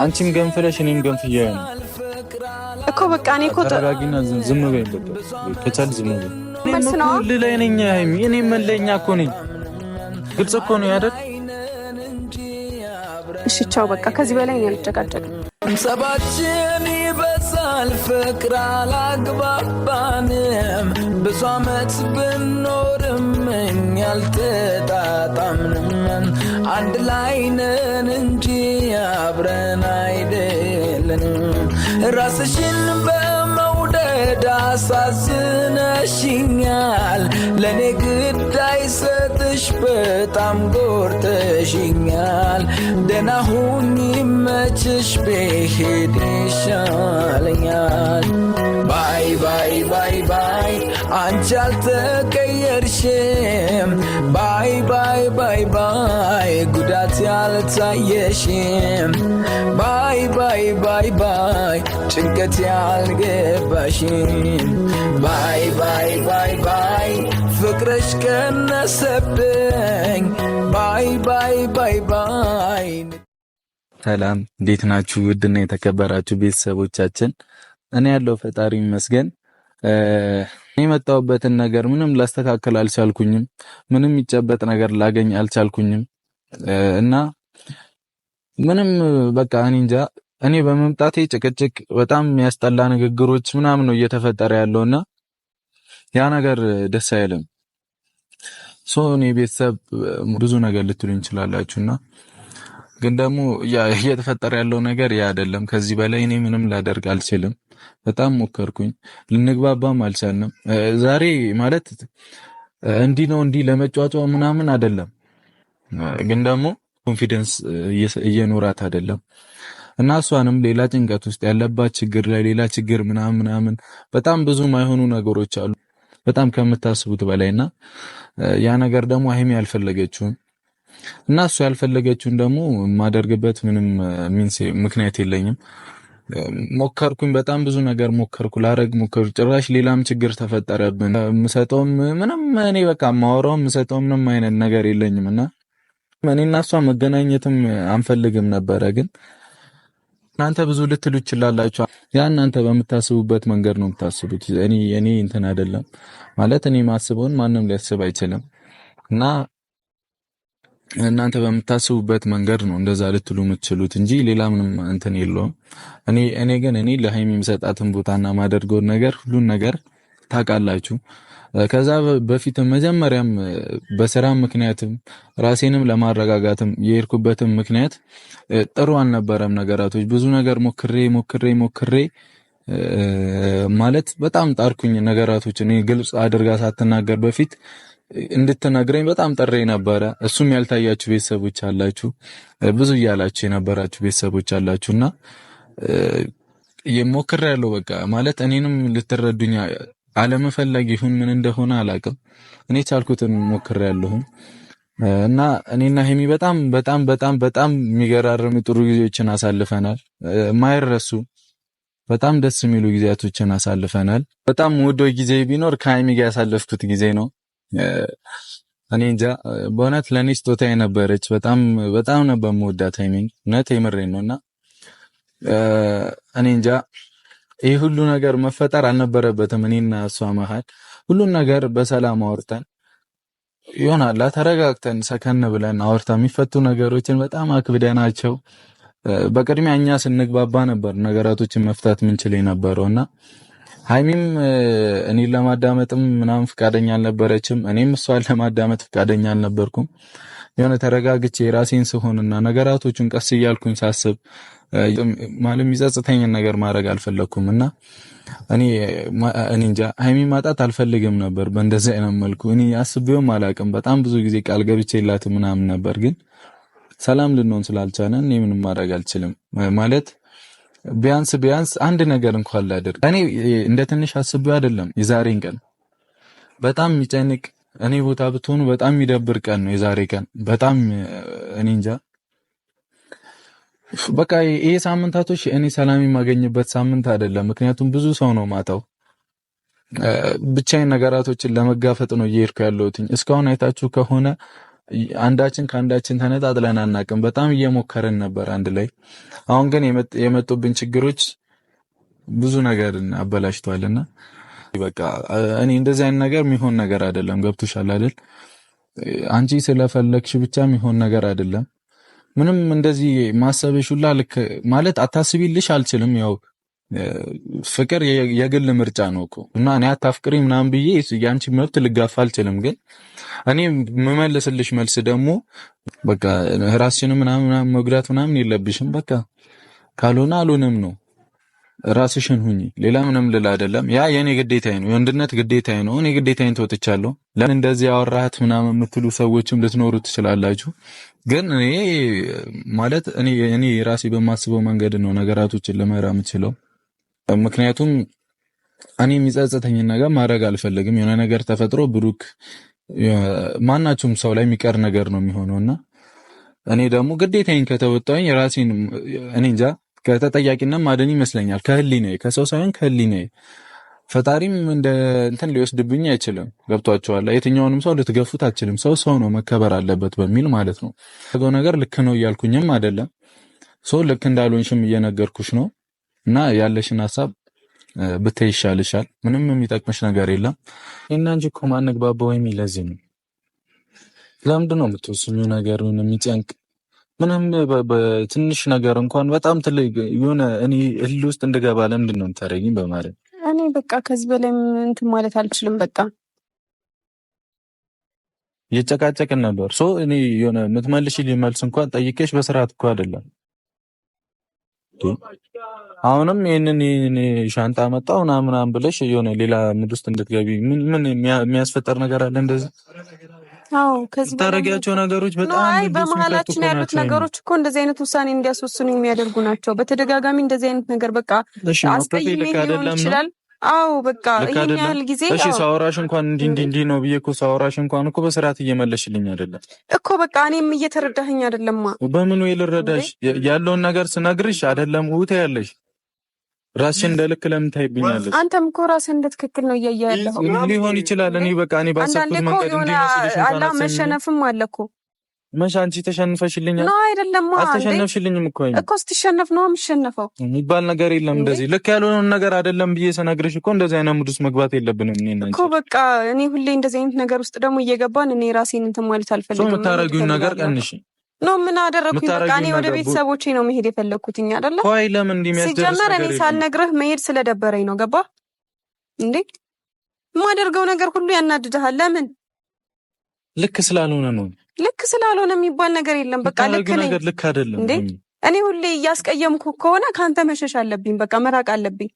አንቺም ገንፍለሽ እኔም ገንፍዬ ነው እኮ በቃ እኔ እኮ ተረጋጊና ዝም በይ በቃ ከቻል ዝም በይ ላይ ነኝ ሃይሚ እኔ መለኛ እኮ ነኝ ግልጽ እኮ ነው ያደል እሺ ቻው በቃ ከዚህ በላይ እኔ አልጨቃጨቅም ሰባችን ይበዛል ፍቅር አላግባባንም ብዙ ዓመት ብንኖርም እኛ አልተጣጣምንም አንድ ላይ ነን እንጂ አብረን አይደለንም ራስሽን በመውደድ አሳዝነሽኛል ለኔ ግድ አይሰጥሽ በጣም ጎርተሽኛል ደህና ሁኚ ይመችሽ ብሄድ ይሻለኛል ባይ ባይ ባይ ባይ አንቺ አልተቀየርሽም ባይ ባይ ባይ ባይ ጉዳት ያልታየሽም ባይ ባይ ባይ ባይ ጭንቀት ያልገባሽም ባይ ባይ ባይ ባይ ፍቅርሽ ቀነሰብኝ ባይ ባይ ባይ ባይ ሰላም እንዴት ናችሁ ውድና የተከበራችሁ ቤተሰቦቻችን እኔ ያለው ፈጣሪ ይመስገን እኔ መጣሁበትን ነገር ምንም ላስተካክል አልቻልኩኝም ምንም ይጨበጥ ነገር ላገኝ አልቻልኩኝም እና ምንም በቃ እኔ እንጃ እኔ በመምጣቴ ጭቅጭቅ በጣም የሚያስጠላ ንግግሮች ምናምን ነው እየተፈጠረ ያለውና ያ ነገር ደስ አይልም እኔ ቤተሰብ ብዙ ነገር ልትሉኝ እንችላላችሁና ግን ደግሞ እየተፈጠረ ያለው ነገር ያ አይደለም ከዚህ በላይ እኔ ምንም ላደርግ አልችልም በጣም ሞከርኩኝ ልንግባባም አልቻልንም ዛሬ ማለት እንዲህ ነው እንዲህ ለመጫጫው ምናምን አይደለም ግን ደግሞ ኮንፊደንስ እየኖራት አይደለም እና እሷንም ሌላ ጭንቀት ውስጥ ያለባት ችግር ላይ ሌላ ችግር ምናምን በጣም ብዙ ማይሆኑ ነገሮች አሉ በጣም ከምታስቡት በላይና ያ ነገር ደግሞ ሃይሚ ያልፈለገችውን እና እሱ ያልፈለገችውን ደግሞ ማደርግበት ምንም ምክንያት የለኝም ሞከርኩኝ በጣም ብዙ ነገር ሞከርኩ ጭራሽ ሌላም ችግር ተፈጠረብን ምሰጠውም ምንም እኔ በቃ ማወራው ምሰጠው ምንም አይነት ነገር የለኝምና እኔና እሷ መገናኘትም አንፈልግም ነበረ ግን እናንተ ብዙ ልትሉ ይችላላችሁ ያ እናንተ በምታስቡበት መንገድ ነው የምታስቡት እኔ እንትን አይደለም ማለት እኔ ማስበውን ማንም ሊያስብ አይችልም እና እናንተ በምታስቡበት መንገድ ነው እንደዛ ልትሉ የምትችሉት እንጂ ሌላ ምንም እንትን የለውም እኔ ግን ለሃይሚ የምሰጣትን ቦታና ማደርገውን ነገር ሁሉን ነገር ታውቃላችሁ ከዛ በፊት መጀመሪያም በስራ ምክንያትም ራሴንም ለማረጋጋትም የሄድኩበትም ምክንያት ጥሩ አልነበረም ነገራቶች ብዙ ነገር ሞክሬ ማለት በጣም ጣርኩኝ ነገራቶች እኔ ግልጽ አድርጋ ሳትናገር በፊት እንድትነግረኝ በጣም ጥሬ ነበረ እሱም ያልታያችሁ ቤተሰቦች አላችሁ ብዙ ያላችሁ የነበራችሁ ቤተሰቦች አላችሁና የሞክሬያለሁ በቃ ማለት እኔንም ልትረዱኝ አለመፈለግ ይሁን ምን እንደሆነ አላውቅም እኔ ቻልኩትን ሞክሬያለሁ እና እኔና ሃይሚ በጣም የሚገራርም ጥሩ ጊዜዎችን አሳልፈናል ማይረሱ በጣም ደስ የሚሉ ጊዜያቶችን አሳልፈናል በጣም ወዶ ጊዜ ቢኖር ከሃይሚ ጋር ያሳለፍኩት ጊዜ ነው እኔ እንጃ በእውነት ለኔ ስጦታዬ ነበረች በጣም ነበር የምወዳት ሃይሚ እውነት የምሬን ነውና እኔ እንጃ ይሄ ሁሉ ነገር መፈጠር አልነበረበትም እኔና እሷ መሃል ሁሉን ነገር በሰላም አወርተን ይሆናል ተረጋግተን ሰከን ብለን አወርተን የሚፈቱ ነገሮችን በጣም አክብደናቸው በቅድሚያ እኛ ስንግባባ ነበር ነገራቶችን መፍታት ምንችል የነበረውና ሃይሚም እኔን ለማዳመጥም ምናምን ፍቃደኛ አልነበረችም እኔም እሷን ለማዳመጥ ፍቃደኛ አልነበርኩም የሆነ ተረጋግቼ ራሴን ስሆንና ነገራቶችን ቀስ እያልኩኝ ሳስብ ማለት የሚጸጽተኝ ነገር ማድረግ አልፈለኩም እና እኔ እንጃ ሃይሚ ማጣት አልፈልግም ነበር በእንደዚህ አይነት መልኩ እኔ አስቤውም አላቅም በጣም ብዙ ጊዜ ቃል ገብቼላት ምናምን ነበር ግን ሰላም ልንሆን ስላልቻለን እኔ ምንም ማድረግ አልችልም ማለት ቢያንስ አንድ ነገር እንኳን ላድርግ እኔ እንደ ትንሽ አስቤው አይደለም የዛሬን ቀን በጣም የሚጨንቅ እኔ ቦታ ብትሆኑ በጣም የሚደብር ቀን ነው የዛሬ ቀን በጣም እኔ እንጃ በቃ ይሄ ሳምንታቶች እኔ ሰላም የማገኝበት ሳምንት አይደለም ምክንያቱም ብዙ ሰው ነው ማጣው ብቻዬን ነገራቶችን ለመጋፈጥ ነው እየሄድኩ ያለሁት እስካሁን አይታችሁ ከሆነ አንዳችን ከአንዳችን ተነጣጥለን አናውቅም። በጣም እየሞከረን ነበር አንድ ላይ። አሁን ግን የመጡብን ችግሮች ብዙ ነገር አበላሽቷልና በቃ እኔ እንደዚህ አይነት ነገር የሚሆን ነገር አይደለም። ገብቶሻል አይደል? አንቺ ስለፈለግሽ ብቻ የሚሆን ነገር አይደለም። ምንም እንደዚህ ማሰብሽ ሁላ ልክ ማለት አታስቢልሽ አልችልም። ያው ፍቅር የግል ምርጫ ነው እኮ እና እኔ አታፍቅሪ ምናምን ብዬ ያንቺ መብት ልጋፋ አልችልም። ግን እኔ የምመልስልሽ መልስ ደግሞ በቃ ራስሽን ምናምን መጉዳት ምናምን የለብሽም። በቃ ካልሆነ አልሆነም ነው። ራስሽን ሁኚ። ሌላ ምንም ልል አይደለም። ያ የኔ ግዴታዬ ነው፣ የወንድነት ግዴታዬ ነው። እኔ ግዴታዬን ተወጥቻለሁ። ለምን እንደዚህ ያወራሃት ምናምን የምትሉ ሰዎችም ልትኖሩ ትችላላችሁ። ግን እኔ ማለት እኔ ራሴ በማስበው መንገድ ነው ነገራቶችን ልመራ የምችለው። ምክንያቱም እኔ የሚጸጽተኝን ነገር ማድረግ አልፈልግም። የሆነ ነገር ተፈጥሮ ብሩክ ማናቸውም ሰው ላይ የሚቀር ነገር ነው የሚሆነውና እኔ ደግሞ ግዴታዬን ከተወጣኝ ራሴን እኔ እንጃ ከተጠያቂነት ማደን ይመስለኛል። ከህሊናዬ ከሰው ሳይሆን ከህሊናዬ ፈጣሪም እንደ እንትን ሊወስድብኝ አይችልም። ገብቷቸዋል። የትኛውንም ሰው ልትገፉት አትችልም። ሰው ነው መከበር አለበት በሚል ማለት ነው። ያለው ነገር ልክ ነው እያልኩኝም አይደለም። ልክ እንዳልሆንሽም እየነገርኩሽ ነው እና ያለሽን ሐሳብ ብታይ ይሻልሻል። ምንም የሚጠቅምሽ ነገር የለም። እና እንጂ እኮ ማንግባባው ወይም ይለዚህ ነው። ለምንድን ነው የምትወስኚው ነገሩን የሚጨንቅ ምንም በትንሽ ነገር እንኳን በጣም ትልቅ የሆነ እኔ እህል ውስጥ እንድገባ ለምንድን ነው የምታደርጊኝ? በማለት እኔ በቃ ከዚህ በላይ እንትን ማለት አልችልም። በቃ እየጨቃጨቅን ነበር። እኔ የሆነ የምትመልሺልኝ መልስ እንኳን ጠይቄሽ በስርዓት እኮ አይደለም። አሁንም ይሄንን ሻንጣ መጣው ምናምን ብለሽ የሆነ ሌላ ምድ ውስጥ እንድትገቢ ምን የሚያስፈጠር ነገር አለ እንደዚህ? አዎ ከዚህ ታረጋቸው ነገሮች በጣም አይ በመሃላችን ያሉት ነገሮች እኮ እንደዚህ አይነት ውሳኔ እንዲያስወስኑ የሚያደርጉ ናቸው። በተደጋጋሚ እንደዚህ አይነት ነገር በቃ አስቀይሜ ሊሆን ይችላል። አው በቃ ይሄን ያህል ጊዜ እሺ ሳወራሽ እንኳን እንዲ ነው ብዬ እኮ ሳወራሽ እንኳን እኮ በስርዓት እየመለሽልኝ አይደለም እኮ በቃ እኔም እየተረዳኸኝ አይደለማ። በምን ወይ ልረዳሽ? ያለውን ነገር ስነግርሽ አይደለም ውቴ ያለሽ ራስሽን እንደልክ ለምን ታይብኛለሽ? አንተም እኮ ራስህን እንደትክክል ነው እያያለህ ሊሆን ይችላል። እኔ በቃ እኔ ባሰብኩት መንገድ እንዲመስልሽ አላ መሸነፍም አለ እኮ መቼ አንቺ ተሸንፈሽልኛል? ነው አይደለም? አልተሸነፍሽልኝም እኮ ስትሸነፍ ነው የምሸነፈው የሚባል ነገር የለም። እንደዚህ ልክ ያልሆነውን ነገር አይደለም ብዬ ስነግርሽ እኮ እንደዚህ አይነት ሙድ ውስጥ መግባት የለብንም እኮ በቃ እኔ ሁሌ እንደዚህ አይነት ነገር ውስጥ ደግሞ እየገባን እኔ ራሴን እንትን ማለት አልፈልግም። የምታረጊውን ነገር ቀንሽ ነው ምን አደረኩኝ? በቃ እኔ ወደ ቤተሰቦቼ ነው መሄድ የፈለኩትኝ አይደለ? ቆይ ለምን እንደሚያስደርስ ሲጀመር እኔ ሳልነግርህ መሄድ ስለደበረኝ ነው። ገባ እንዴ? የማደርገው ነገር ሁሉ ያናድድሃል። ለምን? ልክ ስላልሆነ ነው። ልክ ስላልሆነ የሚባል ነገር የለም። በቃ ልክ ነኝ። ልክ አይደለም እንዴ? እኔ ሁሌ እያስቀየምኩ ከሆነ ካንተ መሸሽ አለብኝ። በቃ መራቅ አለብኝ።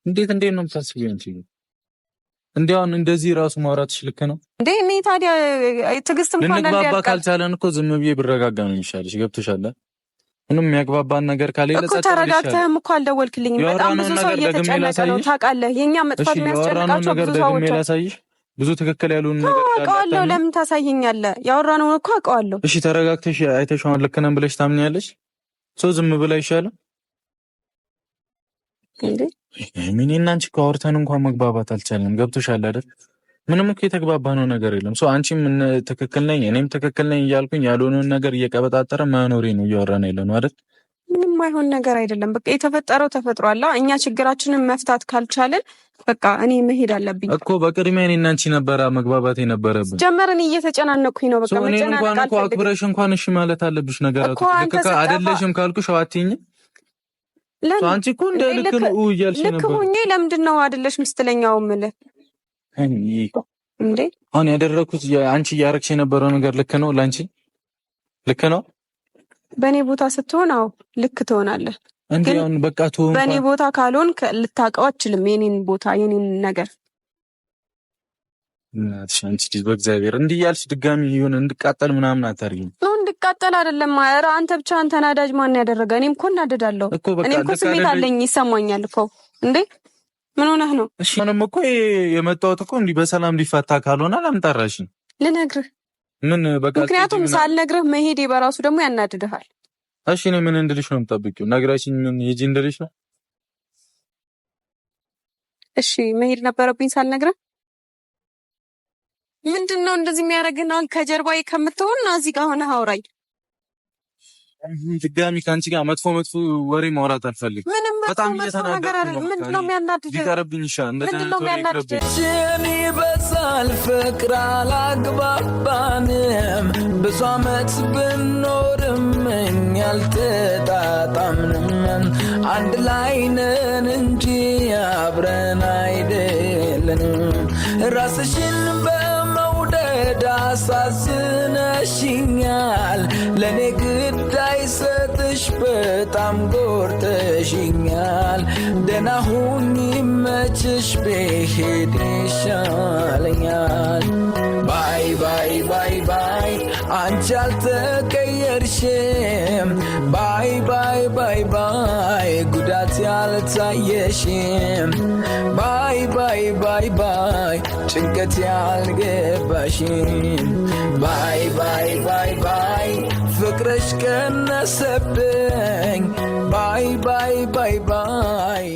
እንዴት ነው የምታስቢው አንቺ? እንዲያውን እንደዚህ ራሱ ማውራትሽ ልክ ነው እንዴ? እኔ ታዲያ ትዕግስትም እንኳን ልንግባባ ካልቻለን እኮ ዝም ብዬ ብረጋጋ ነው የሚሻልሽ። ገብቶሻል? ምንም የሚያግባባን ነገር ካለ እኮ ተረጋግተህም እኮ አልደወልክልኝም። በጣም ብዙ ሰው እየተጨነቀ ነው ታውቃለህ። የኛ መጥፋት የሚያስጨንቃቸው ብዙ ሰዎች ላሳይሽ ብዙ ትክክል ያሉን ነገር አውቀዋለሁ። ለምን ታሳየኛለህ? ያወራነውን እኮ አውቀዋለሁ። እሺ ተረጋግተሽ አይተሽውን ልክ ነን ብለሽ ታምኛለሽ? ዝም ብላ ይሻላል እንዴ? ምን እናንቺ ከወርተን እንኳን መግባባት አልቻለም። ገብቶሻል አይደል? ምንም እኮ የተግባባነው ነገር የለም። አንቺም ትክክል ነኝ እኔም ትክክል ነኝ እያልኩኝ ያልሆነውን ነገር እየቀበጣጠረ መኖሬ ነው እያወራን ያለነው አይደል? ምንም አይሆን ነገር አይደለም። በቃ የተፈጠረው ተፈጥሯል። እኛ ችግራችንን መፍታት ካልቻልን በቃ እኔ መሄድ አለብኝ እኮ። በቅድሚያ እኔ እና አንቺ ነበረ መግባባት የነበረብን። ጀመርን እየተጨናነኩኝ ነው። በቃ መጨናነቅ እንኳን አክብረሽ እንኳን እሺ ማለት አለብሽ። ነገራቱ ልክ አይደለሽም ካልኩሽ አዋትኝ አንቺ እኮ እንደ ልክ ነው እያልሽ ነበር። ልክ ሆኜ ለምንድን ነው አይደለሽም ስትለኛው የምልህ እንዴ? አሁን ያደረኩት አንቺ እያረግሽ የነበረው ነገር ልክ ነው? ላንቺ ልክ ነው? በእኔ ቦታ ስትሆን አዎ ልክ ትሆናለህ። እንዴ አሁን በቃ ትሆን በእኔ ቦታ ካልሆን ልታውቀው አትችልም የኔን ቦታ የኔን ነገር። አንቺ በእግዚአብሔር እንዲህ እያልሽ ድጋሚ ይሁን እንድቃጠል ምናምን አታርጊኝ። እንድቃጠል አይደለም። ኧረ አንተ ብቻ አንተ ናዳጅ ማን ያደረገ? እኔም እኮ እናደዳለሁ። እኔም እኮ ስሜት አለኝ ይሰማኛል እኮ እንዴ። ምን ሆነህ ነው? እሺ ምንም እኮ የመጣሁት እኮ እንዲህ በሰላም ሊፈታ ካልሆነ ለምን ጠራሽኝ? ልነግርህ ምን በቃ ምክንያቱም ሳልነግርህ መሄዴ በራሱ ደግሞ ያናድድሃል። እሺ እኔ ምን እንድልሽ ነው የምጠብቂው? ነግራሽኝ ምን ሂጂ እንድልሽ ነው? እሺ መሄድ ነበረብኝ ሳልነግርህ። ምንድነው እንደዚህ የሚያደርግናል? ከጀርባዬ ከምትሆንና እዚህ ጋር ሆነ አውራኝ። ድጋሚ ካንቺ ጋር መጥፎ ወሬ ማውራት አልፈልግም። በጣም እየተናገርኩ ነው። ምንድነው የሚያናድድ? ይቀርብኝ ይሻል። ምንድነው የሚያናድድ? ጀኒ በሳል ፍቅር አላግባባንም። ብዙ ዓመት ብኖርም እኛ አልተጣጣምንም። አንድ ላይ ነን እንጂ አብረን አይደለንም። ራስሽን በመውደድ አሳዝነሽኛል። ለኔ ግዳይ ሰጥሽ በጣም ጎርተሽኛል። ደህና ሁኚ መችሽ ብሄድ ይሻለኛል። ባይ ባይ ባይ ባይ አንቺ አልተቀየርሽም። ባይ ባይ ባይ ባይ ጉዳት ያልታየሽም። ባይ ባይ ባይ ባይ ጭንቀት ያልገባሽም። ባይ ባይ ባይ ባይ ፍቅርሽ ቀነሰብኝ። ባይ ባይ ባይ ባይ